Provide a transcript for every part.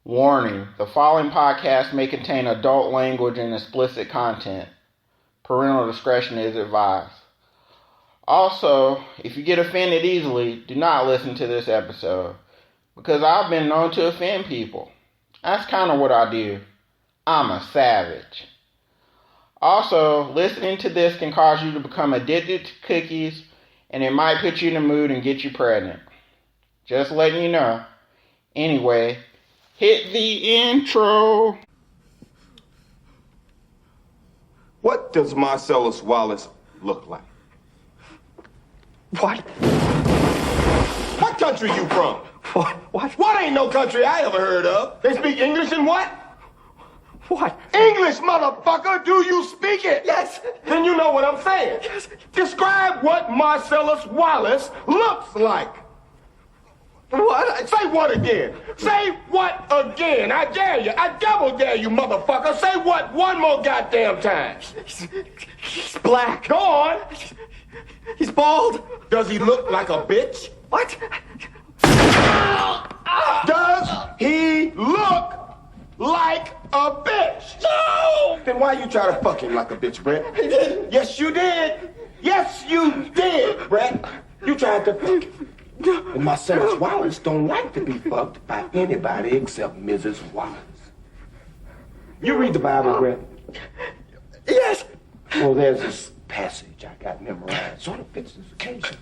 Warning, the following podcast may contain adult language and explicit content. Parental discretion is advised. Also, if you get offended easily, do not listen to this episode, because I've been known to offend people. That's kind of what I do. I'm a savage. Also, listening to this can cause you to become addicted to cookies, and it might put you in the mood and get you pregnant. Just letting you know. Anyway, hit the intro. What does Marcellus Wallace look like? What? What country you from? What? What ain't no country I ever heard of? They speak English and what? What? English, motherfucker! Do you speak it? Yes. Then you know what I'm saying. Yes. Describe what Marcellus Wallace looks like. What? Say what again? Say what again? I dare you. I double dare you, motherfucker. Say what one more goddamn time. He's black. Go on. He's bald. Does he look like a bitch? What? Does he look like a bitch? No! Then why you try to fuck him like a bitch, Brett? He didn't. Yes, you did. Yes, you did, Brett. You tried to fuck him. And Marcellus Wallace don't like to be fucked by anybody except Mrs. Wallace. You read the Bible, Brett? Yes. Well, there's this passage I got memorized. Sort of fits this occasion.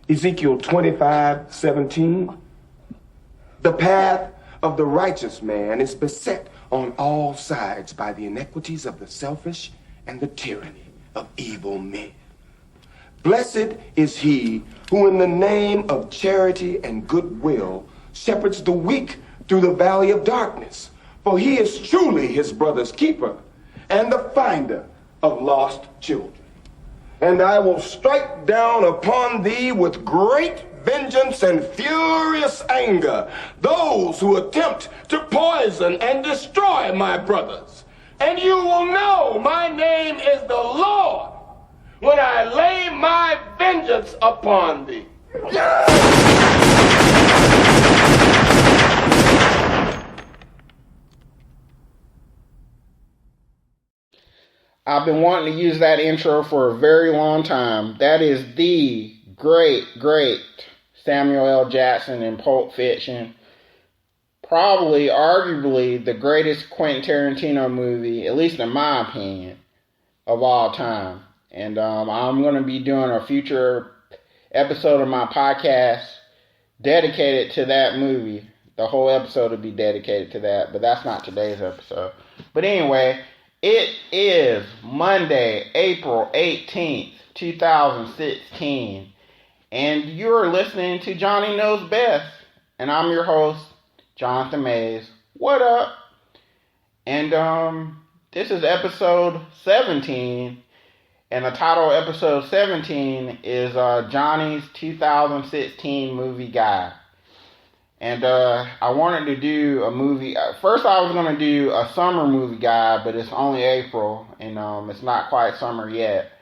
Ezekiel 25:17. The path of the righteous man is beset on all sides by the iniquities of the selfish and the tyranny of evil men. Blessed is he who in the name of charity and goodwill shepherds the weak through the valley of darkness, for he is truly his brother's keeper and the finder of lost children. And I will strike down upon thee with great vengeance and furious anger those who attempt to poison and destroy my brothers. And you will know my name is the Lord when I lay my vengeance upon thee. I've been wanting to use that intro for a very long time. That is the great Samuel L. Jackson in Pulp Fiction. Probably, arguably, the greatest Quentin Tarantino movie, at least in my opinion, of all time. And I'm going to be doing a future episode of my podcast dedicated to that movie. The whole episode will be dedicated to that, but that's not today's episode. But anyway, it is Monday, April 18th, 2016, and you're listening to Johnny Knows Best, and I'm your host, Jonathan Mays. What up? And this is episode 17, and the title of episode 17 is Johnny's 2016 movie guide. And I wanted to do a movie. First, I was going to do a summer movie guide, but it's only April, and it's not quite summer yet.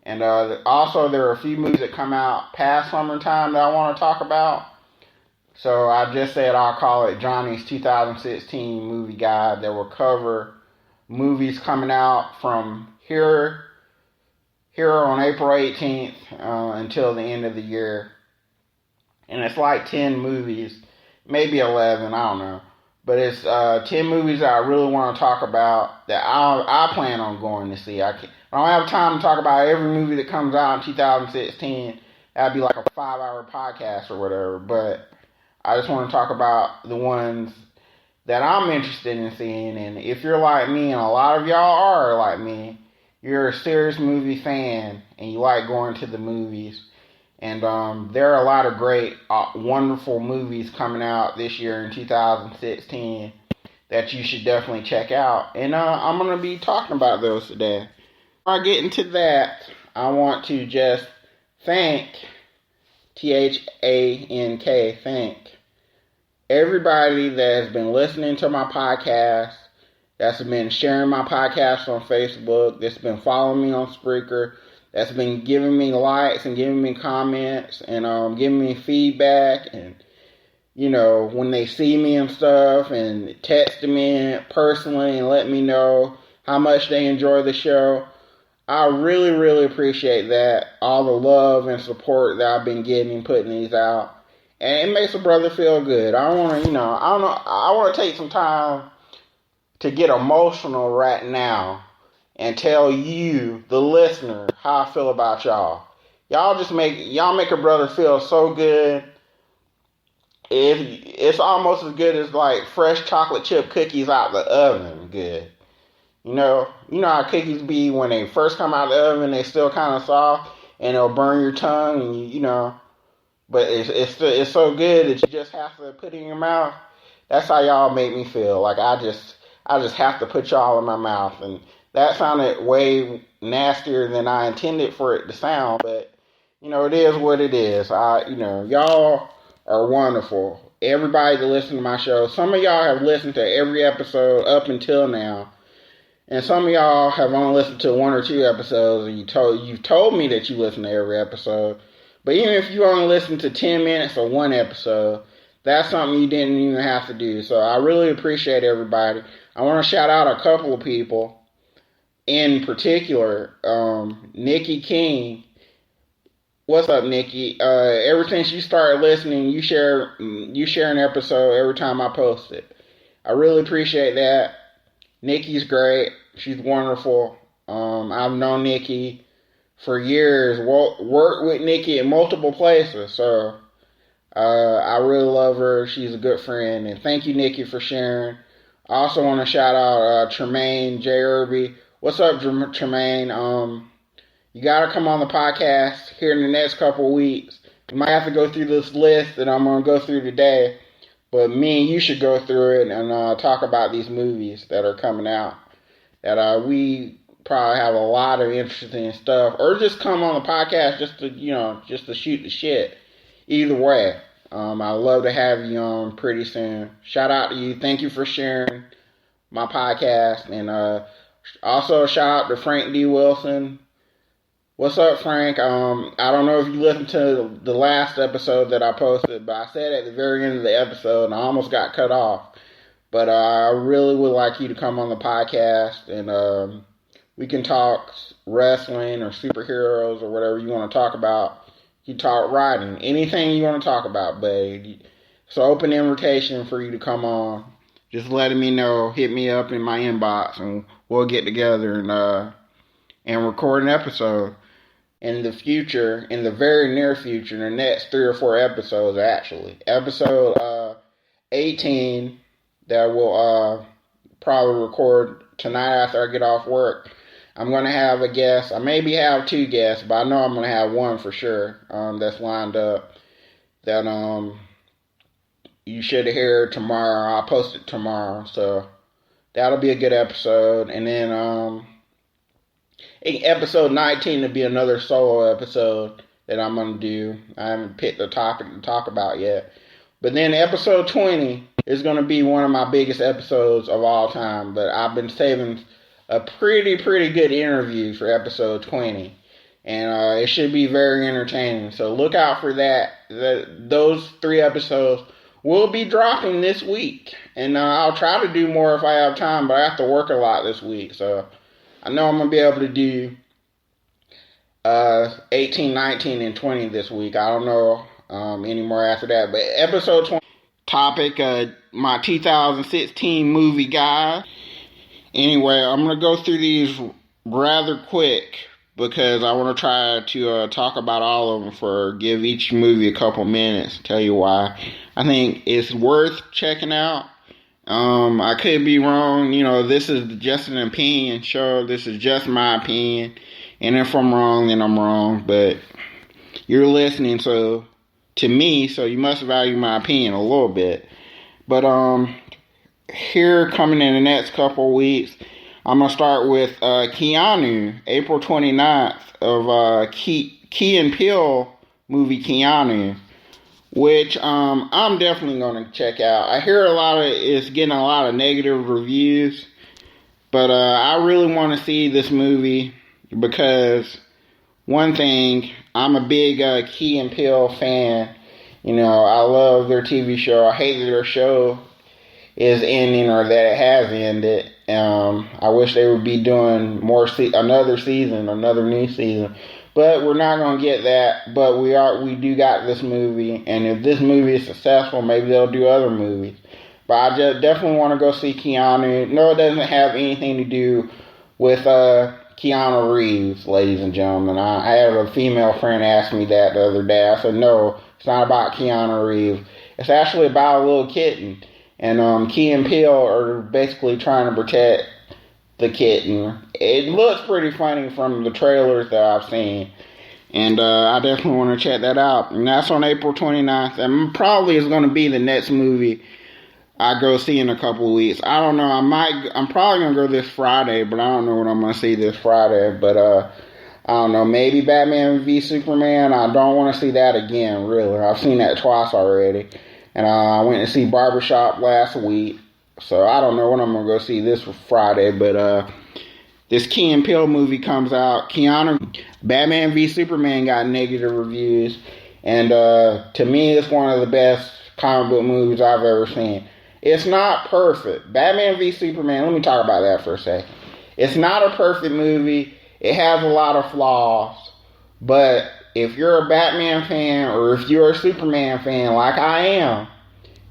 And also, there are a few movies that come out past summertime that I want to talk about. So I just said I'll call it Johnny's 2016 movie guide that will cover movies coming out from here on April 18th until the end of the year. And it's like 10 movies. Maybe 11, I don't know. But it's 10 movies that I really want to talk about that I plan on going to see. I don't have time to talk about every movie that comes out in 2016. That'd be like a 5-hour podcast or whatever. But I just want to talk about the ones that I'm interested in seeing. And if you're like me, and a lot of y'all are like me, you're a serious movie fan and you like going to the movies. And there are a lot of great, wonderful movies coming out this year in 2016 that you should definitely check out. And I'm going to be talking about those today. Before I get into that, I want to just thank, THANK, thank everybody that has been listening to my podcast, that's been sharing my podcast on Facebook, that's been following me on Spreaker, that's been giving me likes and giving me comments and giving me feedback and when they see me and stuff and text me personally and let me know how much they enjoy the show. I really, really appreciate that. All the love and support that I've been getting putting these out. And it makes a brother feel good. I want to, I want to take some time to get emotional right now and tell you, the listener, how I feel about y'all. Y'all make a brother feel so good. It's almost as good as like fresh chocolate chip cookies out the oven. Good. You know how cookies be when they first come out of the oven, they still kind of soft and it'll burn your tongue, and but it's so good that you just have to put it in your mouth. That's how y'all make me feel. Like I just have to put y'all in my mouth, and that sounded way nastier than I intended for it to sound, but it is what it is. Y'all are wonderful. Everybody that listens to my show, some of y'all have listened to every episode up until now. And some of y'all have only listened to 1 or 2 episodes, and you've told me that you listen to every episode. But even if you only listen to 10 minutes of one episode, that's something you didn't even have to do. So I really appreciate everybody. I want to shout out a couple of people. In particular, Nikki King. What's up, Nikki? Ever since you started listening, you share an episode every time I post it. I really appreciate that. Nikki's great. She's wonderful. I've known Nikki for years. Worked with Nikki in multiple places. So I really love her. She's a good friend. And thank you, Nikki, for sharing. I also want to shout out Tremaine J. Irby. What's up, Tremaine? You got to come on the podcast here in the next couple of weeks. You might have to go through this list that I'm going to go through today. But me and you should go through it and talk about these movies that are coming out. That we probably have a lot of interesting stuff. Or just come on the podcast just to shoot the shit. Either way. I'd love to have you on pretty soon. Shout out to you. Thank you for sharing my podcast. And also shout out to Frank D. Wilson. What's up, Frank? I don't know if you listened to the last episode that I posted, but I said at the very end of the episode, and I almost got cut off. But I really would like you to come on the podcast, and we can talk wrestling or superheroes or whatever you want to talk about. You talk writing, anything you want to talk about, babe. It's an open invitation for you to come on. Just letting me know, hit me up in my inbox, and we'll get together and record an episode. In the future, in the very near future, in the next 3 or 4 episodes, actually. Episode 18 that we'll probably record tonight after I get off work. I'm going to have a guest. I maybe have 2 guests, but I know I'm going to have one for sure that's lined up that you should hear tomorrow. I'll post it tomorrow, so that'll be a good episode. And then episode 19 will be another solo episode that I'm going to do. I haven't picked a topic to talk about yet. But then episode 20 is going to be one of my biggest episodes of all time. But I've been saving a pretty good interview for episode 20. And it should be very entertaining. So look out for that. Those 3 episodes will be dropping this week. And I'll try to do more if I have time. But I have to work a lot this week. So I know I'm going to be able to do 18, 19, and 20 this week. I don't know anymore after that. But episode 20 topic, my 2016 movie guide. Anyway, I'm going to go through these rather quick because I want to try to talk about all of them give each movie a couple minutes. Tell you why. I think it's worth checking out. I could be wrong. This is just an opinion show. This is just my opinion. And if I'm wrong, then I'm wrong. But you're listening to me, so you must value my opinion a little bit. But here coming in the next couple weeks, I'm going to start with Keanu, April 29th of Key and Peele movie Keanu, which I'm definitely going to check out. I hear it's getting a lot of negative reviews, but I really want to see this movie because, one thing, I'm a big Key and Peele fan, You know, I love their TV show. I hate that their show is ending or that it has ended. I wish they would be doing another season, another new season. But we're not gonna get that. But we do got this movie, and if this movie is successful, maybe they'll do other movies. But I just definitely want to go see Keanu. No, it doesn't have anything to do with Keanu Reeves, ladies and gentlemen. I had a female friend ask me that the other day. I said, no, it's not about Keanu Reeves. It's actually about a little kitten. And Key and Peele are basically trying to protect the kitten. It looks pretty funny from the trailers that I've seen. And I definitely want to check that out. And that's on April 29th. And probably is going to be the next movie I go see in a couple of weeks. I don't know. I'm probably going to go this Friday, but I don't know what I'm going to see this Friday. But I don't know. Maybe Batman v Superman. I don't want to see that again, really. I've seen that twice already. And I went to see Barbershop last week. So I don't know when I'm going to go see this Friday. But this Key and Peele movie comes out. Batman v Superman got negative reviews. And to me, it's one of the best comic book movies I've ever seen. It's not perfect. Batman v Superman, let me talk about that for a second. It's not a perfect movie. It has a lot of flaws. But if you're a Batman fan or if you're a Superman fan like I am,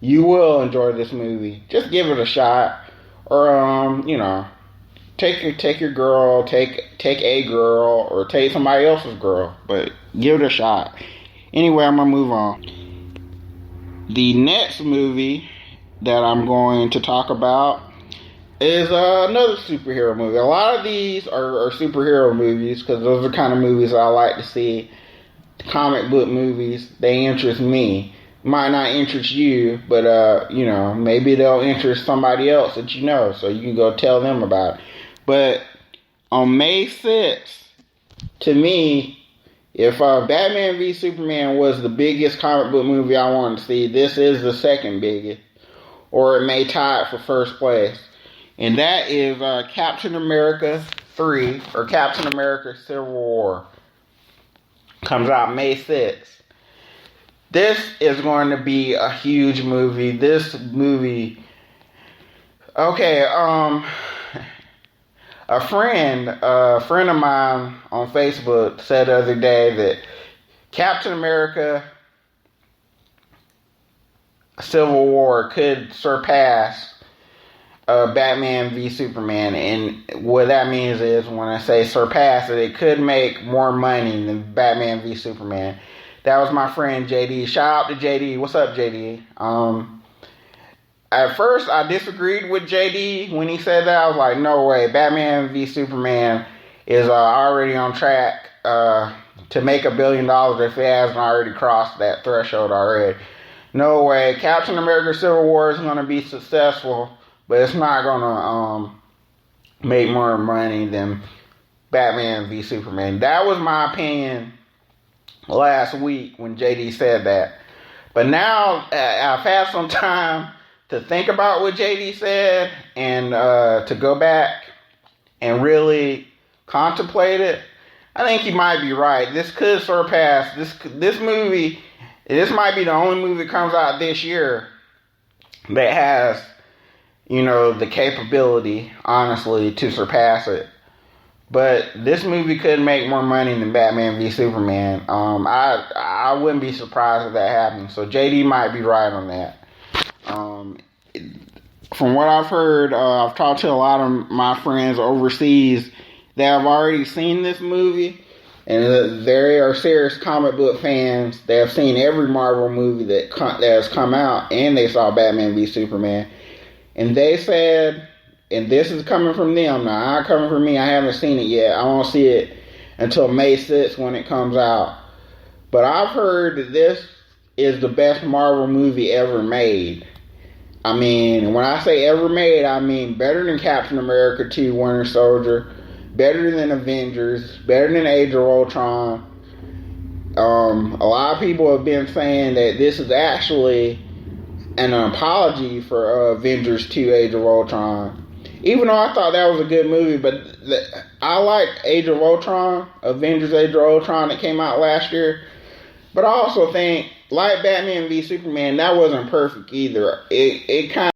you will enjoy this movie. Just give it a shot. Or, take your girl, take a girl, or take somebody else's girl. But give it a shot. Anyway, I'm going to move on. The next movie that I'm going to talk about is another superhero movie. A lot of these are superhero movies because those are the kind of movies I like to see. Comic book movies, they interest me. Might not interest you, but maybe they'll interest somebody else that you know, so you can go tell them about it. But on May 6th, to me, if Batman v Superman was the biggest comic book movie I wanted to see, this is the second biggest, or it may tie it for first place. And that is Captain America 3, or Captain America Civil War. Comes out May 6th. This is going to be a huge movie. This movie... Okay, a friend of mine on Facebook said the other day that Captain America Civil War could surpass Batman v Superman, and what that means is when I say surpass it could make more money than Batman v Superman. That was my friend JD. Shout out to JD. What's up, JD? At first I disagreed with JD when he said that. I was like, no way, Batman v Superman is already on track to make $1 billion if it hasn't already crossed that threshold already. No way. Captain America Civil War is going to be successful, but it's not going to make more money than Batman v Superman. That was my opinion last week when JD said that. But now I've had some time to think about what JD said and to go back and really contemplate it. I think he might be right. This could surpass this movie. This might be the only movie that comes out this year that has, the capability, honestly, to surpass it. But this movie could make more money than Batman v Superman. I wouldn't be surprised if that happened. So JD might be right on that. From what I've heard, I've talked to a lot of my friends overseas that have already seen this movie. And they are serious comic book fans. They have seen every Marvel movie that has come out. And they saw Batman v Superman. And they said... And this is coming from them now. Not coming from me. I haven't seen it yet. I won't see it until May 6th when it comes out. But I've heard that this is the best Marvel movie ever made. I mean, when I say ever made, I mean better than Captain America 2 Winter Soldier, better than Avengers, better than Age of Ultron. A lot of people have been saying that this is actually an apology for Avengers 2 Age of Ultron. Even though I thought that was a good movie, but I liked Age of Ultron, Avengers Age of Ultron that came out last year. But I also think like Batman v Superman, that wasn't perfect either. It kind